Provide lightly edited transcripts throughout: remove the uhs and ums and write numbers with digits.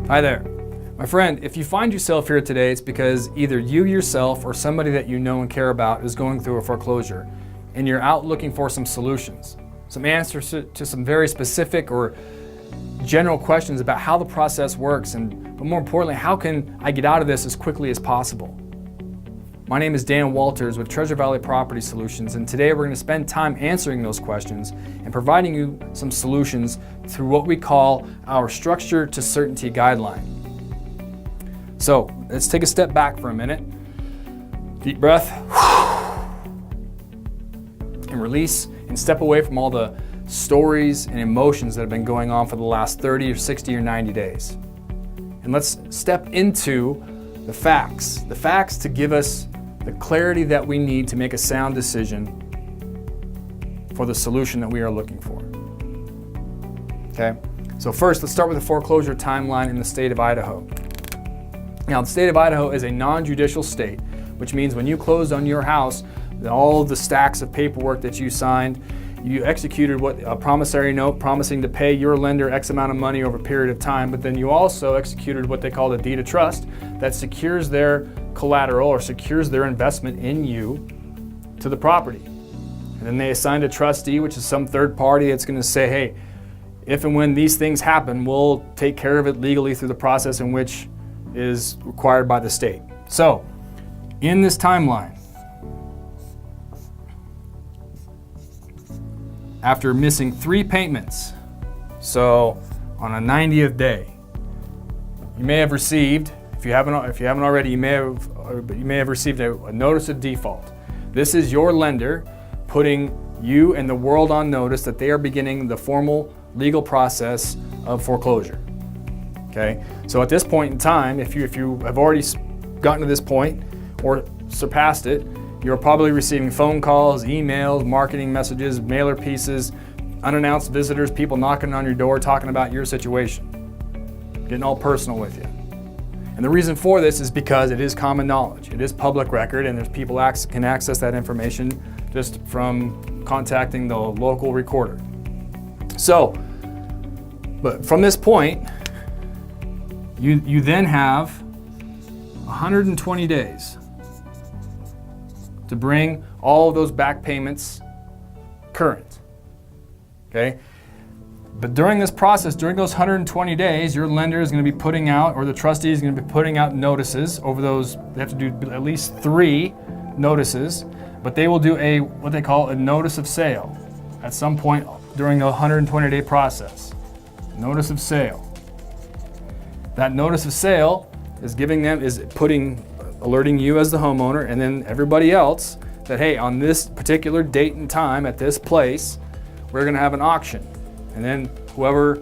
Hi there. My friend, if you find yourself here today, it's because either you yourself or somebody that you know and care about is going through a foreclosure and you're out looking for some solutions, some answers to some very specific or general questions about how the process works, but more importantly, how can I get out of this as quickly as possible? My name is Dan Walters with Treasure Valley Property Solutions, and today we're going to spend time answering those questions and providing you some solutions through what we call our Structure to Certainty Guideline. So let's take a step back for a minute. Deep breath. And release and step away from all the stories and emotions that have been going on for the last 30 or 60 or 90 days. And let's step into the facts to give us the clarity that we need to make a sound decision for the solution that we are looking for. Okay, so first let's start with the foreclosure timeline in the state of Idaho. Now, the state of Idaho is a non-judicial state, which means when you closed on your house, all of the stacks of paperwork that you signed, you executed a promissory note promising to pay your lender X amount of money over a period of time, but then you also executed what they call a deed of trust that secures their collateral or secures their investment in you to the property. And then they assigned a trustee, which is some third party that's going to say, hey, if and when these things happen, we'll take care of it legally through the process in which is required by the state. So, in this timeline, after missing 3 payments, so on a 90th day, you may have received, if you haven't already, you may have received a notice of default. This is your lender putting you and the world on notice that they are beginning the formal legal process of foreclosure. Okay, so at this point in time, if you have already gotten to this point or surpassed it, you're probably receiving phone calls, emails, marketing messages, mailer pieces, unannounced visitors, people knocking on your door talking about your situation, getting all personal with you. And the reason for this is because it is common knowledge. It is public record, and there's people can access that information just from contacting the local recorder. So, but from this point, you then have 120 days to bring all of those back payments current, okay? But during this process, during those 120 days, your lender is going to be putting out, or the trustee is going to be putting out notices over those. They have to do at least 3 notices, but they will do what they call a notice of sale at some point during the 120-day process. Notice of sale. That notice of sale is alerting you as the homeowner and then everybody else that, hey, on this particular date and time at this place, we're going to have an auction. And then whoever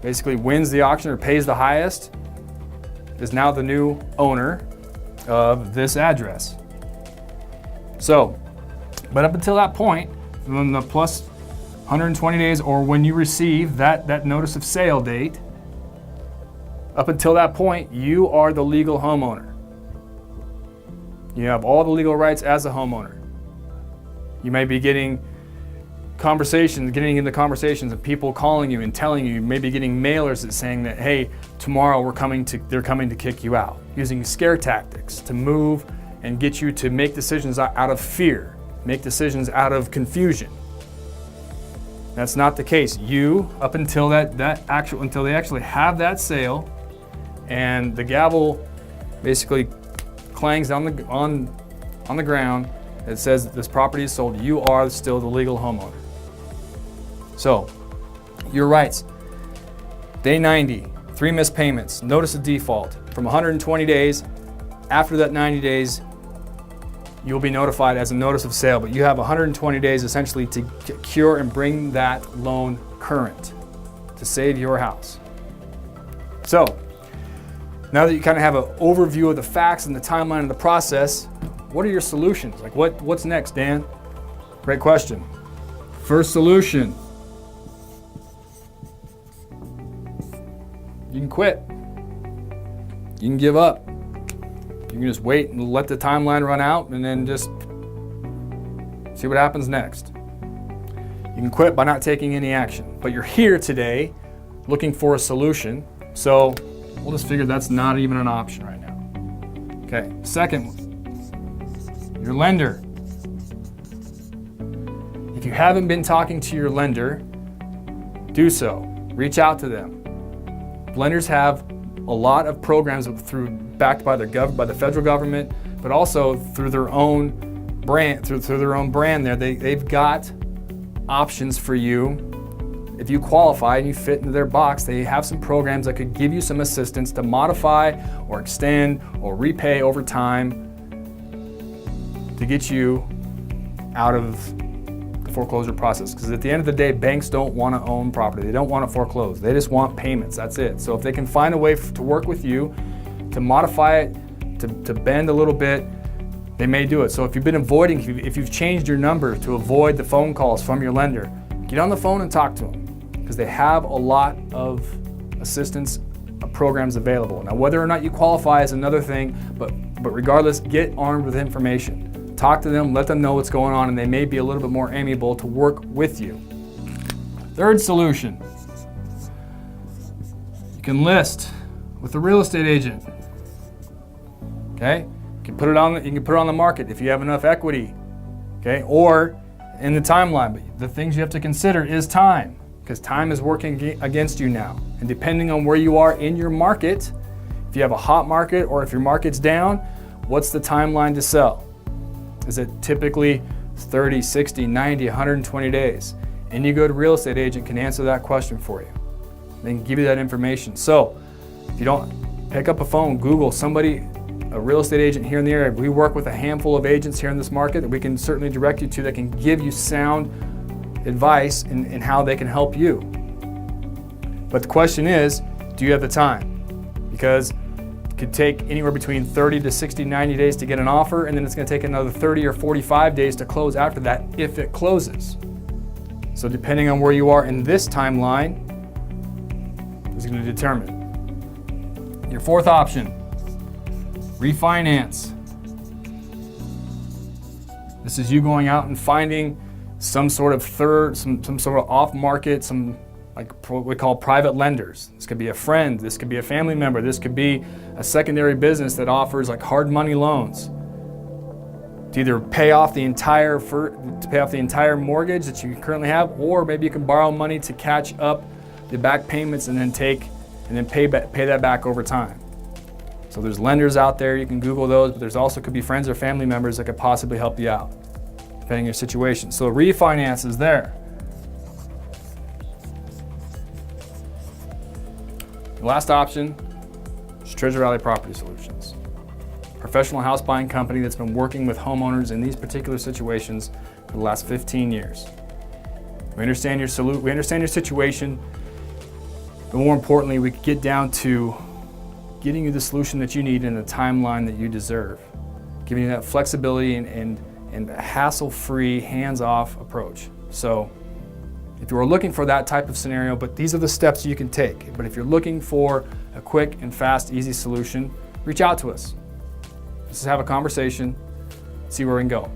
basically wins the auction or pays the highest is now the new owner of this address. So, but up until that point, from the plus 120 days or when you receive that notice of sale date, up until that point, you are the legal homeowner. You have all the legal rights as a homeowner. You may be getting into conversations of people calling you and telling you, maybe getting mailers that saying that, hey, tomorrow they're coming to kick you out, using scare tactics to move and get you to make decisions out of fear, make decisions out of confusion. That's not the case. You, up until until they actually have that sale, and the gavel basically clangs on the ground that says that this property is sold, you are still the legal homeowner. So, your rights. Day 90, 3 missed payments, notice of default. From 120 days, after that 90 days, you'll be notified as a notice of sale, but you have 120 days essentially to cure and bring that loan current to save your house. So, now that you kind of have an overview of the facts and the timeline of the process, what are your solutions? Like what's next, Dan? Great question. First solution. You can quit. You can give up. You can just wait and let the timeline run out and then just see what happens next. You can quit by not taking any action, but you're here today looking for a solution So we'll just figure that's not even an option right now. Okay, second one, your lender. If you haven't been talking to your lender, do so. Reach out to them. Lenders have a lot of programs backed by the federal government, but also through their own brand, through their own brand there. They've got options for you. If you qualify and you fit into their box, they have some programs that could give you some assistance to modify or extend or repay over time to get you out of the foreclosure process. Because at the end of the day, banks don't want to own property. They don't want to foreclose. They just want payments. That's it. So if they can find a way to work with you, to modify it, to bend a little bit, they may do it. So if you've been avoiding, if you've changed your number to avoid the phone calls from your lender, get on the phone and talk to them, because they have a lot of assistance programs available. Now, whether or not you qualify is another thing, but regardless, get armed with information. Talk to them, let them know what's going on, and they may be a little bit more amiable to work with you. Third solution, you can list with a real estate agent. Okay, you can put it on the market if you have enough equity. Okay, or in the timeline. But the things you have to consider is time, because time is working against you now. And depending on where you are in your market, if you have a hot market or if your market's down, what's the timeline to sell? Is it typically 30, 60, 90, 120 days? Any good real estate agent can answer that question for you. They can give you that information. So if you don't, pick up a phone, Google somebody, a real estate agent here in the area. We work with a handful of agents here in this market that we can certainly direct you to that can give you sound advice in how they can help you. But the question is, do you have the time? Because it could take anywhere between 30 to 60, 90 days to get an offer, and then it's going to take another 30 or 45 days to close after that if it closes. So depending on where you are in this timeline is going to determine. Your fourth option, refinance. This is you going out and finding some sort of some sort of off-market, some like what we call private lenders. This could be a friend, this could be a family member, this could be a secondary business that offers like hard money loans to either pay off the entire mortgage that you currently have, or maybe you can borrow money to catch up the back payments and then pay that back over time. So there's lenders out there, you can Google those, but there's also could be friends or family members that could possibly help you out, depending on your situation. So refinance is there. The last option is Treasure Valley Property Solutions, professional house buying company that's been working with homeowners in these particular situations for the last 15 years. We understand your situation, but more importantly, we get down to getting you the solution that you need in the timeline that you deserve, giving you that flexibility and a hassle-free, hands-off approach. So if you are looking for that type of scenario, but these are the steps you can take. But if you're looking for a quick and fast, easy solution, reach out to us. Let's have a conversation, see where we can go.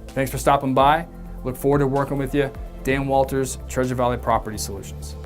Thanks for stopping by. Look forward to working with you. Dan Walters, Treasure Valley Property Solutions.